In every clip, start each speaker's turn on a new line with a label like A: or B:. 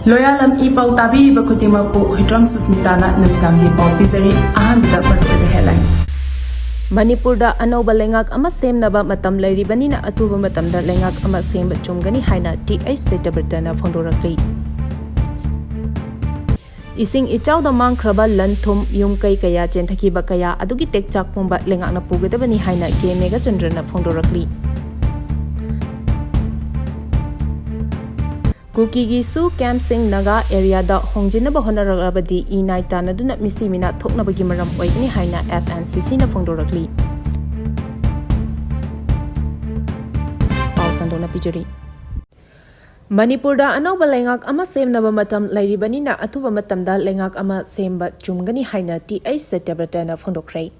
A: Loyalam E-PAO tabi bakutima po hitram susmitana namitangi pau pizari ahal da maruoiba headline.
B: Manipurda anauba lengak ama semnaba matam lairibanina atuba matamda lengak ama semba chumgani haina TH Setabertana fondorakli. Ising ichawda mangkraba lanthum yumkai kaya chenthaki kaya adugi tekchak pumba lengak na pugadabani haina ke mega chandrana fondorakli. Kukigi su camp Naga area da hongjinaba honarabadi E9 tanaduna Misi Mina Thoknabani maram oigni haina FNCC na fondorakli. Pausandona pijari. Manipurda anauba lengak ama semnaba matam lairibanina atuba matamda lengak ama semba chumgani haina TH Setabertana fondokrai.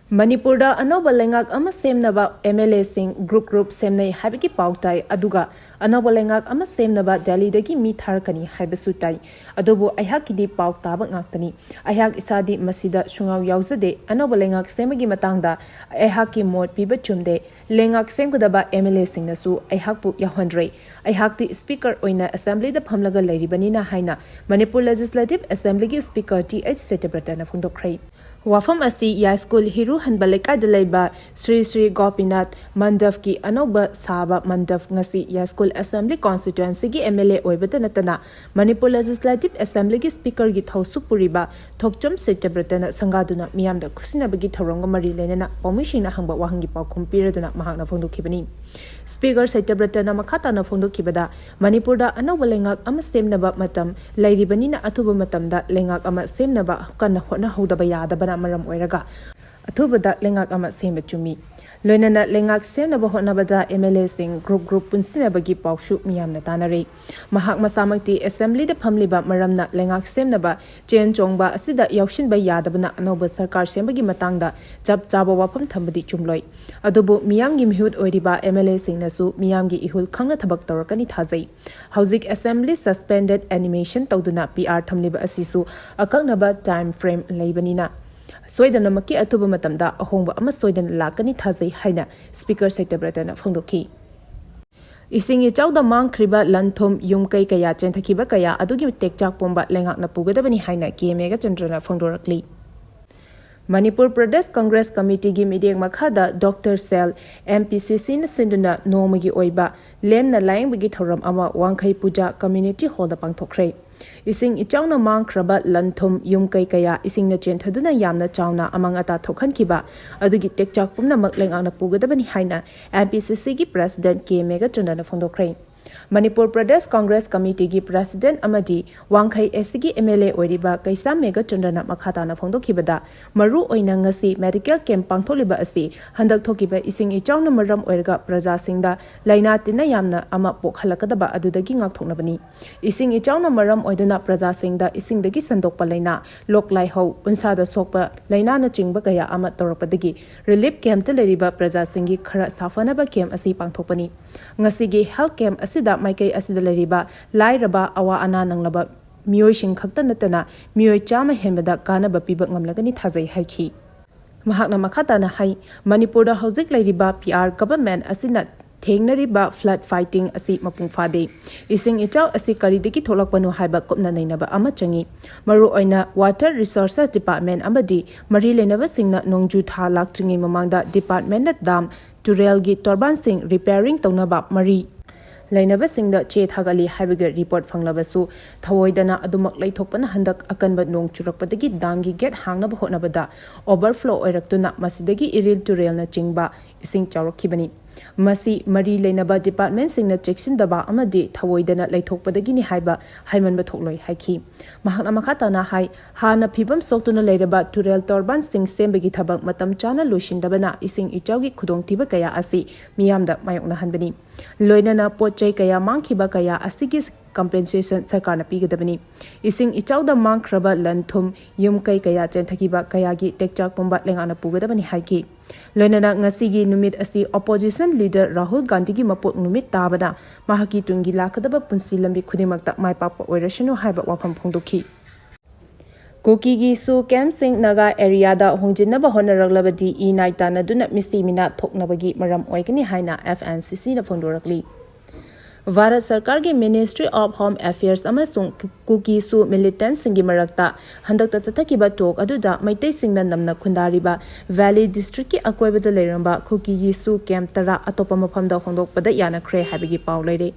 B: Manipurda anauba lengak ama semnaba MLA sing group semnai habiki pautai aduga anauba lengak ama semnaba Delhi dagi mi tharkani haibasutai adobo ayhakidi pautaba ngaktani ayhak isadi masida shungaw yauzade anauba lengak semagi matangda ayhaki mot piba chumde lengak semgudaba MLA sing nasu ayhakpu yahondrei ayhakti speaker oina assembly da phamlaga lairibanina haina Manipur Legislative Assembly gi speaker TH Setabertana fondokrai. Wafam asi ya school hiru hanbaleka dalaiba Sri Gopinath Mandaf ki anoba saba Mandaf ngasi ya school assembly constituency gi MLA oibata natana Manipur Legislative Assembly gi speaker gi thausu puriba Thokchom Setabertana sangaduna miyamda kusinabagi thoronga mari lenena pomishina hangba wahangi paukhum piraduna mahakna fondokibani Speaker Setabertana makhatana fondokibada Manipurda anoba lengak ama semnaba matam lairibanina atuba matamda lengak ama semnaba kana hona hodaba yadabana maram oiraga athubada lengak ama semba chumi loinana lengak semnaba honabada MLA sing group punsinabagi paushu miyamna tanare mahak masamakti assembly da phamliba maramna lengak semnaba chen chongba asida yaushinba yadabana anoba sarkar sembagi matangda jab chaba wafam thambadi chumloi adubu miyamgi mihut oiriba MLA sing nasu miyamgi ihul khangna thabak torakani thajai hauzik assembly suspended animation tawduna PR thamliba asisu akaknaba time frame leibanina Soidana maki atuba matamda ahongba ama soidana lakani thajai haina speaker Setabertana fongdoki Isingi chawda mangkhriba lanthom yumkai kaya chenthakiba kaya adugi tekchak pomba lengak na pugadabani haina KMega chandrana fongdorakli Manipur Pradesh Congress Committee gi meeting makhada Dr. Cell MPCC na sinduna nomagi oiba lemna laingbagi thoram ama wangkhai puja community hall da pangthokre Ising ichawna mangkraba lanthum yumkai kaya ising na chenthaduna yamna chawna amang ata thokhankiba adugi tekchak pumna makleng angna pugadabani haina MPCC gi president K Mega Chandana fondokrai Manipur Pradesh Congress Committee gi president amadi wangkhai SG MLA oiriba kaisa Mega Chandana makhatana fondokibada maru oina ngasi medical camp pangtholiba asi handak thokiba ising ichawna maram oirga praja singda laina tina yamna ama pokhalakadaba adudagi ngakthoknabani ising ichawna maram oiduna praja singda isingdagi sandokpa laina loklai ho unsada sokpa laina na chingba kaya ama torapadagi relief camp te leriba praja singi khara safanaba camp asi pangthokpani ngasi gi health camp asida maikai asida leriba lairaba awa ana nanglaba mioi sing khakta natana mioi chama henbada kanaba piba ngamlagani thajai haiki mahakna makhatana hai Manipurda hauzik lairiba PR government asina thengnariba flood fighting asi mapung phade ising ichaw asi karidiki tholakpanu haiba kopna nainaba ama changi maru oina water resources department amadi mari lenaba singna nongju tha laktringi mamangda department na dam turel gi torban sing repairing tonaba mari Lainaba singda che thagali haibiga report phanglabasu thawoidana adumak laithokpana handak akanba nong churakpadagi damgi get hangnaba hotnabada overflow oiraktuna masidagi iril turel na chingba ising chawrakhibani Masi mari lainaba department singna checksin daba amadi thawoidana laithokpadagi ni haiba haimanba thokloi haiki mahakna makhatana hai hana phibam soktuna leiraba turel torban sing sembagi thabak matam chana loishindabana ising ichawgi khudongtiba kaya asi miyamda mayokna hanbani loinana pochai kaya mangkhiba kaya asigi compensation sarkarna pigadabani ising ichawda mangkraba lanthum yumkai kaya chenthakiba kayagi tekchak pomba lengana pugadabani haiki loinana ngasigi numit asi opposition leader Rahul Gandhi gi mapot numit tabada mahaki tungi lakadaba punsi lambi khudimakta maipapa oirashinu haiba wafam phongdoki Kokigi su camp Naga area da hongjinaba honaraglabadi E9 tanaduna Misi Mina Thoknabani maram oigani haina FNCC na fondorakli Bharat Sarkar ki Ministry of Home Affairs amasung kuki su militants singi marakta handakta chathakiba talk aduda maitai singna namna khundariba Valley District ki akoibada leiramba kuki gi su camp tara atopa maphamda hongdokpada yana khre habigi paw leire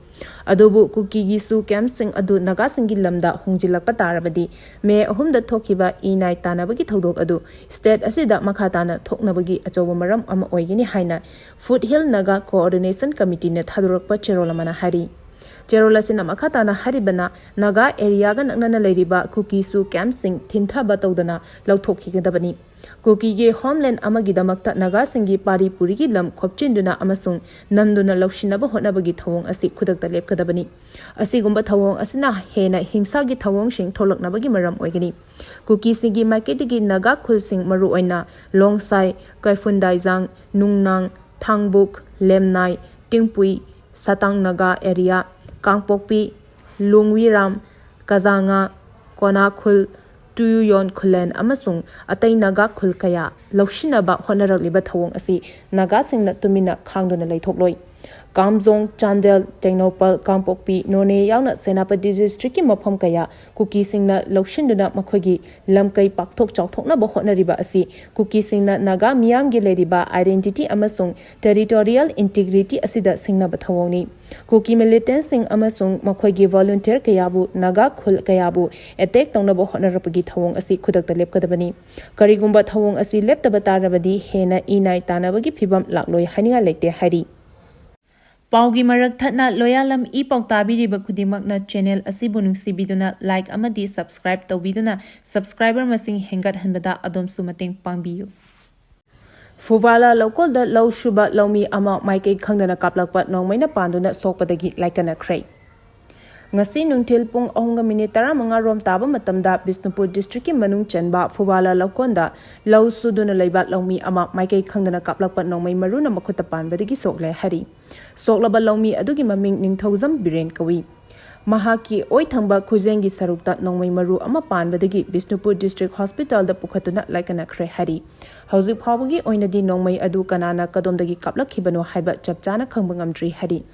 B: adubu kuki gi su camp sing adu Naga singi lamda hongjilakpa tarabadi me ahumda thokiba E9 tanabagi thodok adu state asida makhatana thoknabagi achoba maram ama oigini haina Foothill Naga Coordination Committee ne thadurakpa cherolamana hari Cherolasina makhatana haribana Naga area ga naknana leiriba kuki su camp sing thintha batodana lauthokhigadabani kuki ge homeland amagi damakta Naga singi pari puri gi lam khopchinduna amasung namduna laushinaba honabagi thawong asi khudakta lepkadabani asigumba thawong asina hena hingsa gi thawong sing tholaknabagi maram oigani kuki singi market gi Naga khulsing maru oina longsai kaifundai nungnang thangbuk lemnai tingpui satang Naga area Kangpokpi, Lungwiram, Kazanga, Konakhul, Tuyuyon Khulen amasung atay Naga khul kaya laushinaba honaraliba thawong asi Naga singna tumina khangduna leithokloi Kamjong, Chandel, Tengnopal, Kangpokpi, None yauna Senapati district ki Mapham kaya kuki singna laushinduna makhogi lamkai pakthok chawthokna ba honariba asi kuki singna Naga miyam gi leriba identity amasung territorial integrity asida singna ba thawongni kuki militant sing amasung makhogi volunteer kayabu Naga khul kayabu attack tongna ba honarapagi thawong asi khudakta lepkadabani karigumba thawong asi leptaba tarabadi hena E9 tanabagi phibam lakloi haninga leite hari Paugi marak thatna Loyalam E-PAO tabiriba khudimakna channel asibu nungsibiduna like amadi subscribe tawbiduna subscriber masing hengat hanbada adomsu mateng pangbiyu Phubalada local da law shuba lawmi ama maikei khangdana kaplakpa Nongmei na panduna sokpadagi laikana khrei ngasi nungtil pung 3:35 rom taba matamda Bisnupur district ki manung chanba Phubalada lokonda law suduna leiba lawmi ama maikei khangdana kaplakpa Nongmei maruna makhuta panbadagi sokle hari soklaba lawmi adugi maming ningthauzam biren kawi Mahaki oi Thamba Khuzengi sarukta Nongmei maru ama panbadagi Bisnupur district hospital da pukhatuna laikana khre hari hauzik phawagi oinadi Nongmei adu kanana kadomdagi kaplakhibano haiba chapchana khangba ngamdri hari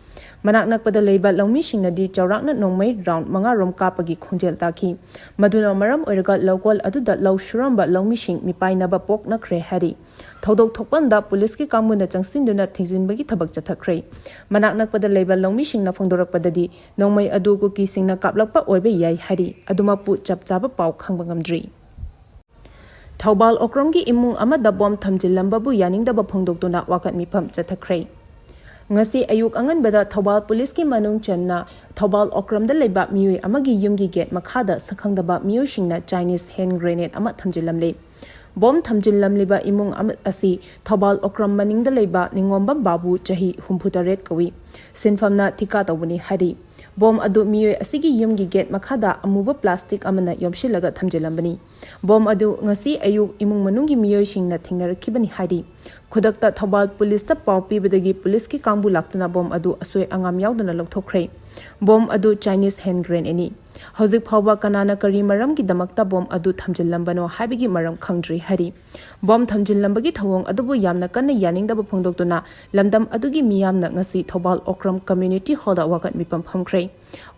B: manak nakpada leiba lawmi singnadi chawrakna Nongmei round 5 rom kapagi khongjel taki maduna maram oiraga local aduda law shuramba lawmi sing mipainaba pokna khre hari thodok thokpanda police ki kamuna changsinduna thijinbagi thabak chathakre manak nakpada leiba lawmi singna phongdorakpadadi Nongmei adu ku ki singna kaplakpa oibe yai hari aduma pu chapchaba paw khangba ngamdri Thobal Okromgi imung amada bom thamjilamba bu yaningdaba phongdoktuna wakat mipham chathakre ngasi ayuk anganbada Thobal police ki manung channa Thobal Okramda leiba miui amagi yumgi gate makhada sakhangdaba miyushingna Chinese hand grenade ama thamjilamle bom thamjillamliba imung asi Thobal Okram maningda leiba ningomba babu chahi 68 kawi sinfamna thika tawbani hari bom adu mioi asigi yumgi gate makhada amuba plastic amana yomshilaga thamjilambani bom adu ngasi ayuk imung manungi mioi singna thingnarakibani hari khudakta Thobal police ta paw pibadagi police ki kangbu laktuna bom adu asoi angam yaudana lokthokre bom adu Chinese hand grenade ani hauzik phawba kanana kari maram gi damakta bom adu thamjillambano haibigi maram khangdri hari bom thamjillambagi thawong adubu yamna kanna yaningdaba phongdoktuna lamdam adugi miyamna ngasi Thobal Okram community hall da wakat mipam phamkre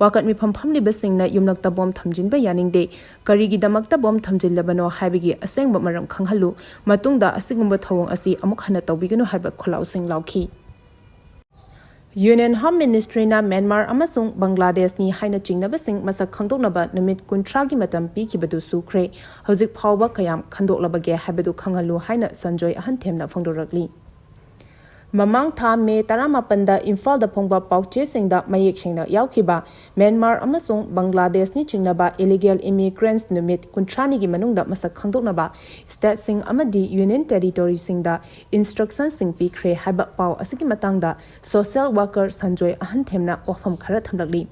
B: wakat mipam phamliba singna yumlakta bom thamjinba yaningde karigi damakta bom thamjillabano haibigi asengba maram khanghalu matungda asigumba thawong asi amuk hana tawbiganu haiba kholau sing lauki Union Home Ministry na Myanmar amasung Bangladesh ni haina chingnabasing masak khangdoknaba numit 30 gi matam pikibadu sukre hauzik phawba kayam khandoklabage habadu khangalu haina Sanjoy ahan themna phongdorakli Mamang tha me 18 da Imphal da phongba pauche singda mayek singna yaukhiba Myanmar amasung Bangladesh ni chingnaba illegal immigrants numit 30 gi manungda masak khangdoknaba state sing amadi union territory singda instruction sing pikre haba pau asigi matangda social worker Sanjoy ahan themna wafam khara thamlakli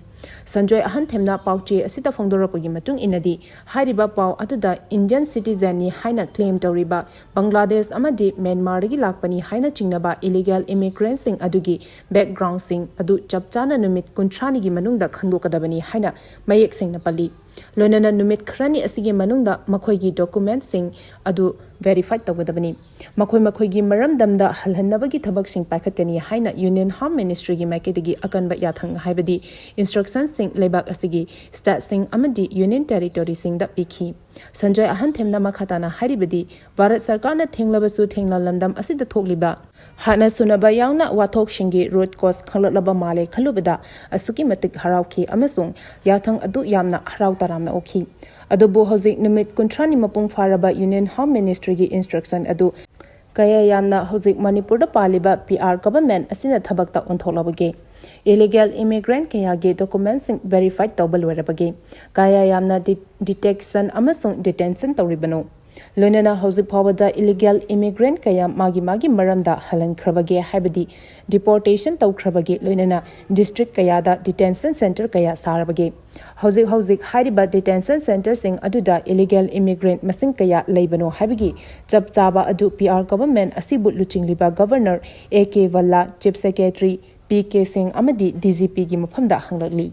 B: Sanjoy ahan themna pauche asita phongdorapagi matung inadi hairiba pau atuda Indian citizen ni haina claim toriba Bangladesh amadi Myanmar gi lakpani haina chingnaba illegal immigrants sing adugi background sing adu chapchana numit 30 gi manungda khangdokadabani haina mayek sing na pali loinana numit khrani asigi manungda makhoi gi documents sing adu verify tawgadabani makhoi makhoi gi maramdamda halhannabagi thabak sing paikhatkani haina Union Home Ministry gi maiketagi akanba yathang haibadi instructions sing lebak asigi state sing amadi Union Territory sing da pikhi Sanjay Ahan themna makhatana haribadi Bharat Sarkar na thenglabasu thengla lamdam asida thokliba hana sunaba yauna wathok shingi road cost khanglaba male khalubada asuki matik harauki amasung yathang adu yamna harau taramna okhi adubu hozik numit kuntrani mapung faraba Union Home Ministry gi instruction adu kaya yamna hozik Manipur da paliba PR government asina thabakta ontholabage illegal immigrant kaya ge documents verified tawbal werabage kaya yamna detection amasung detention tawribano Loinana hozik phawada illegal immigrant kaya magi maramda halan khrabage haibadi deportation tawkhrabage loinana district kaya da detention center kaya sarabage hozik hariba detention center sing aduda illegal immigrant masing kaya leibano haibagi chap chaba adu PR government asibu luchingliba governor AK Valla chief secretary PK Singh amadi DGP gi mafamda hanglakli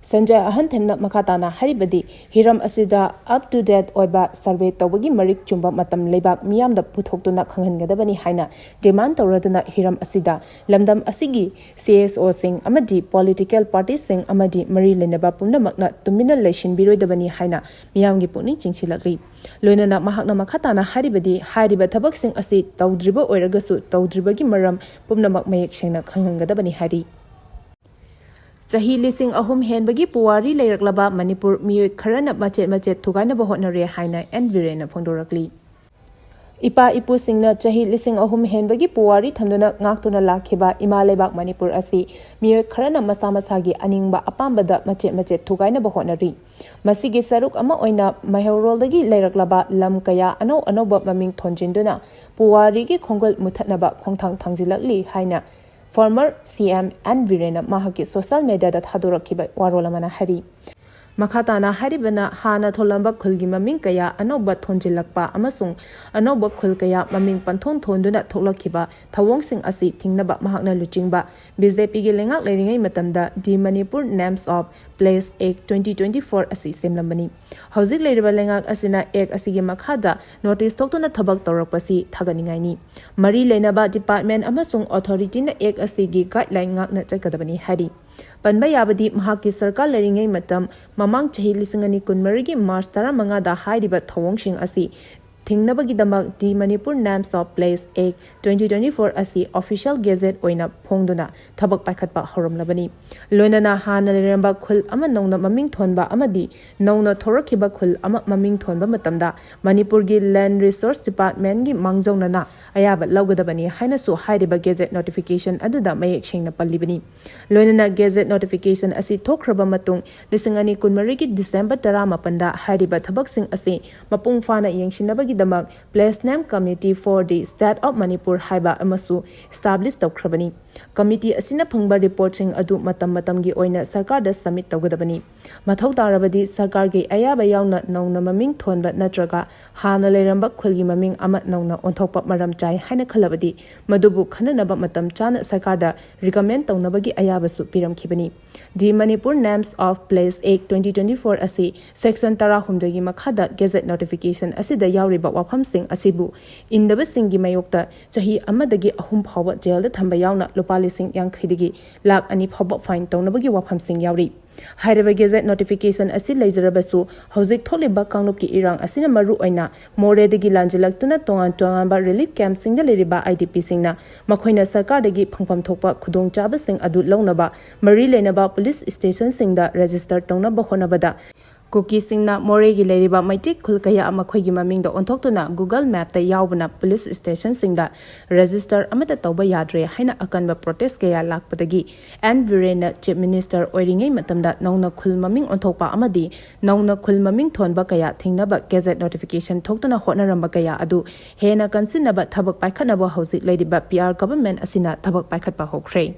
B: Sanjay Ahan themna makhatana haribadi hiram asida up to date oiba survey tawagi marik chumba matam lebak miyamda puthoktuna khanghangadabani haina demand tawraduna hiram asida lamdam asigi CSO sing amadi political parties sing amadi mari lenaba pumnamakna tumina leshin biroidabani haina miyamgi pukning chingchilakri loinana mahakna makhatana haribadi hariba thabak sing asi tawdriba oiragasu tawdribagi maram pumnamak mayek sengna khanghangadabani hari Sahi lising ahum henbagi puwari layraklaba Manipur miyoi kharana machet thugaina bahotnare haina envirena phongdorakli Ipa ipu singna chahi lising ahum henbagi puwari thamduna ngaktuna lakhiba imalebak Manipur asi miyoi kharana masagi aningba apambada machet thugaina bahotnari masigi saruk ama oina maheroldagi layraklaba lam kaya anoba maming thonjinduna puwari gi khongol muthatnaba khongthang thangjilakli haina Former CM and Virena Mahaki social media that Hadurakiba Warolamana Hari. Makhatana haribana hana tholamba khulgi maming kaya anoba thonjilakpa amasung anoba khul kaya maming panthon thonduna thoklakiba thawong sing asi thingnaba mahakna luchingba BJP gi lengak leiringai matamda di Manipur Names of Place Act 2024 asi semlambani hauzik leiriba lengak asina act asigi makhada notice thoktuna thabak torakpasi thaganingai ni mari leinaba department amasung authority na act asigi guideline ngakna chakadabani hari Panba yabadi mahaki sarkar leiringai matam mamang chahi lisingani kunmarigi March 15 da hairiba thawongshing asi thingnabagi di Manipur Names of Place Act 2024 asi official gazette oina phongduna thabak paikhatpa horomlabani loinana hana leramba khul ama nongna maming thonba amadi nongna thorakhiba khul ama maming thonba matamda Manipur gi Land Resource Department gi mangjongna ayaba lawgadabani haina su hairiba gazette notification aduda mayek sengna pallibani loinana gazette notification asi thokraba matung lisingani kunmari gi December 18 da hairiba thabak sing asi mapung fana yengshinabagi damak Place Name Committee for the State of Manipur haiba amasu establish tawkhrabani committee asina phangba reporting adu matam gi oina sarkar da submit tawgadabani mathau tarabadi sarkar gi ayaba yauna nongna maming thonba natraga hana leramba khulgi maming ama nongna onthokpa maram chai haina khalabadi madubu khananaba matam chana sarkar da recommend tawnabagi ayaba su piramkhibani di Manipur Names of Place Act 2024 asi section 10 gi makhada gazette notification asida yawriba wafam sing asibu indaba singi mayokta chahi amadagi ahum phawa jail da thamba yauna lupali sing yang khidigi lak ani phawa fine tawnabagi wafam sing yawri Hairiba gazette notification asi leijarabasu hauzik tholiba kangnup ki irang asina maru oina more degi lanjilaktuna tongan ba relief camp singda leriba IDP singna makhoina sarkar degi phangpam thokpa khudong chaba sing adu launaba mari leinaba police station singda register tawnaba honabada Kuki singna more gi leriba maitik khulkaya ama khoigi maming da onthoktuna Google Map ta yawbana police station singda register amata tawba yadre haina akanba protest kaya lakpadagi and Virena chief minister oiringai matamda nauna khul maming onthokpa amadi nauna khul maming thonba kaya thingnaba gazette notification thoktuna hotnaramba kaya adu hena kansinaba thabak paikhanaba hauzik leriba PR government asina thabak paikhatpa hokre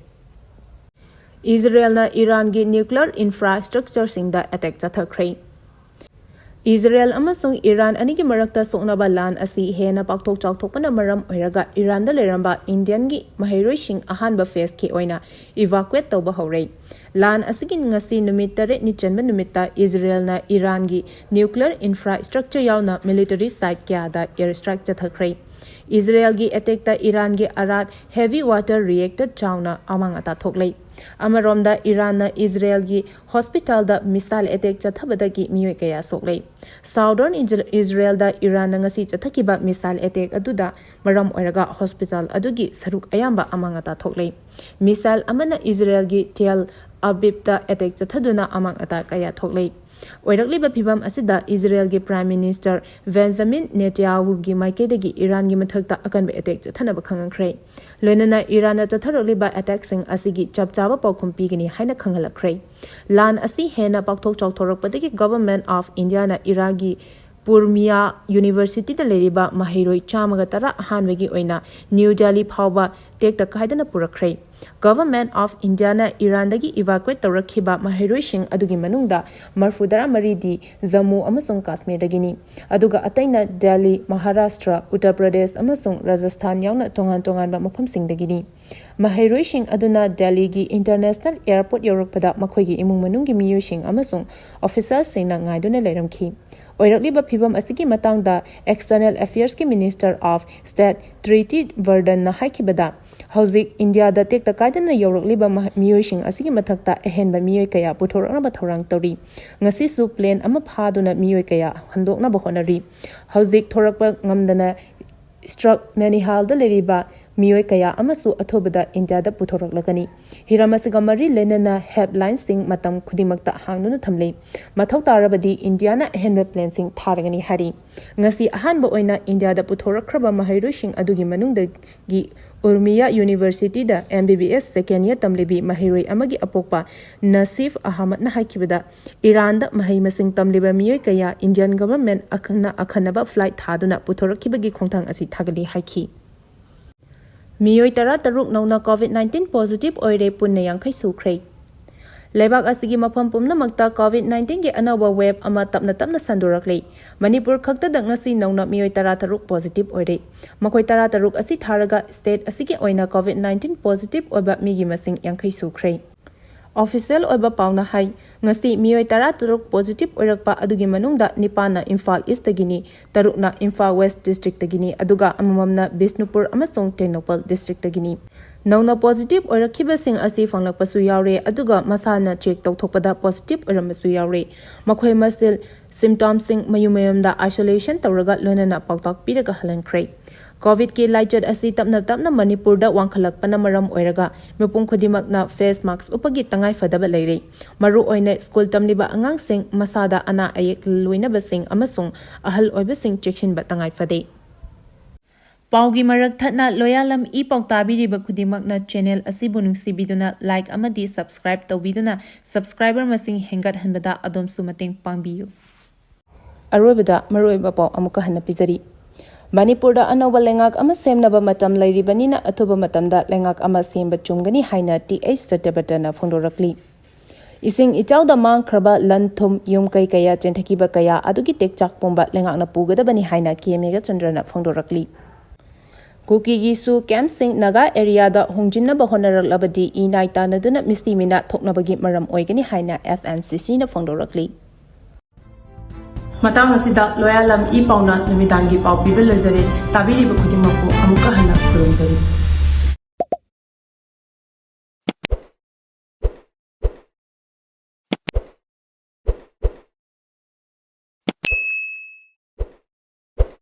B: Israel na Iran gi nuclear infrastructure singda attack chathakre Israel amasung Iran anigi marakta soknaba lan asi hena pakthok chawthokpana maram oiraga Iran da leramba Indian gi mahairoi ahanba phase ki oina evacuate tawba hore lan asigi ngasi numit tare ni chanba numitta Israel na Iran gi nuclear infrastructure yauna military site kya da airstrike chathakrai Israel gi attack ta Iran gi arat heavy water reactor chawna amangata thoklei Amaromda Iran na Israel gi hospital da missile attack chathabada gi miyoi kaya soklei Southern Israel da Iran na ngasi chathakiba missile attack aduda maram oiraga hospital adugi saruk ayamba amangata thoklei missile amana Israel gi Tel Aviv da attack chathaduna amangata kaya thoklei Oirakliba phibam asida Israel gi Prime Minister Benjamin Netanyahu gi maikede Iran gi mathakta akanba attack chathanaba khangangkhrai loinana Iran na chatharokliba attack sing asigi chapchaba paukhum pigani haina khangalakkhrai lan asi hena pakthok chawthorakpadagi Government of India na Iraqi Purmia University da leriba mahiroi chamaga tara hanwegi oina New Delhi phawba tekta kaidana purakkhrai Government of India na Iran dagi evacuate tawrakhiba mahiroi sing adugi manungda marfudara maridi Jammu amasung Kashmir dagini aduga ataina Delhi Maharashtra Uttar Pradesh amasung Rajasthan yauna tongan ba Mapham singdagini mahiroi sing aduna Delhi gi International Airport yorakpada makhoigi imung manunggi miyoi sing amasung officers sing na ngaiduna leiramkhi Oirakliba phibam asigi matangda External Affairs ki Minister of State Treaty Vardan na haikibada Hauzik India da tekta kaidana yorakliba miyoising asigi mathakta ehenba miyoi kaya puthorana thorang tori ngasi su plane ama phaduna miyoi kaya handokna bahonari Hauzik thorakpa ngamdana struck manihal da leriba miyoi kaya amasu athobada India da puthoroklakani hiramasiga mari lenana helpline sing matam khudimakta hangnuna thamlei mathau tarabadi India na ehenba plane sing tharagani hari ngasi ahanba oina India da puthorokraba mahairu sing adugi manungda gi Urmia University da MBBS second year tamlibi mahiroi amagi apokpa Nasif Ahmad na hakibada Iran da mahai masing tamliba miyoi kaya Indian government akhanaba flight thaduna puthorakibagi khongthang asi thagali haki Miyoi tara taruk nauna COVID-19 positive oire punna yangkhai sukhrai Lebak asigi Mapham pumnamakta COVID-19 ge anawa wave ama tapna sandoraklei Manipur khakta da ngasi nauna miyoi tara taruk positive oire makhoi tara taruk asi tharaga state asigi oina COVID-19 positive oba migi masing yangkhai sukhrai Official oiba pauna hai ngasi miyoi tara taruk positive oirakpa adugi manungda nipana Imphal East tagini tarukna Imphal West district tagini aduga amamamna Bisnupur amasung Tengnoupal district tagini Nauna positive oirakibasing asi fanglakpasu yaure aduga masana check tawthokpada positive oiramasu yaure makhoi masil symptoms sing mayumayamda isolation tawraga loinana paktak piraga halankrai COVID ki laichat asi tapna Manipur da wangkhalakpana maram oiraga mipum khodimakna face mask upagi tangai fadaba leire maru oina school tamliba angang sing masada ana ayek loina basing amasung ahal oibasing checkshin ba tangai fade Paugi marak thatna Loyalam E-PAO tabiriba khudimakna channel asibu nungsibiduna like amadi subscribe tawbiduna subscriber masing hengat hanbada adomsu mateng pangbiyu Arobada maroiba pau amuka hana pizari Manipur da anawa lengak ama semnaba matam lairibanina athuba matamda lengak ama semba chumgani haina TH Satabatana fondorakli Ising ichawda mangkraba lanthum yumkai kaya chenthakiba kaya adugi tekchak pomba lengakna pugadabani haina kiemega chandrana fondorakli Kuki gisu camp sing Naga area da hongjinna bahonarak labadi inaita naduna Misi Mina Thoknabagi maram oigani haina FNCC na fondorakli
A: Matang asida Loyalam E-PAO na namitangi pau pibel lozare tabiri ba khudimako amuka hana khurumjari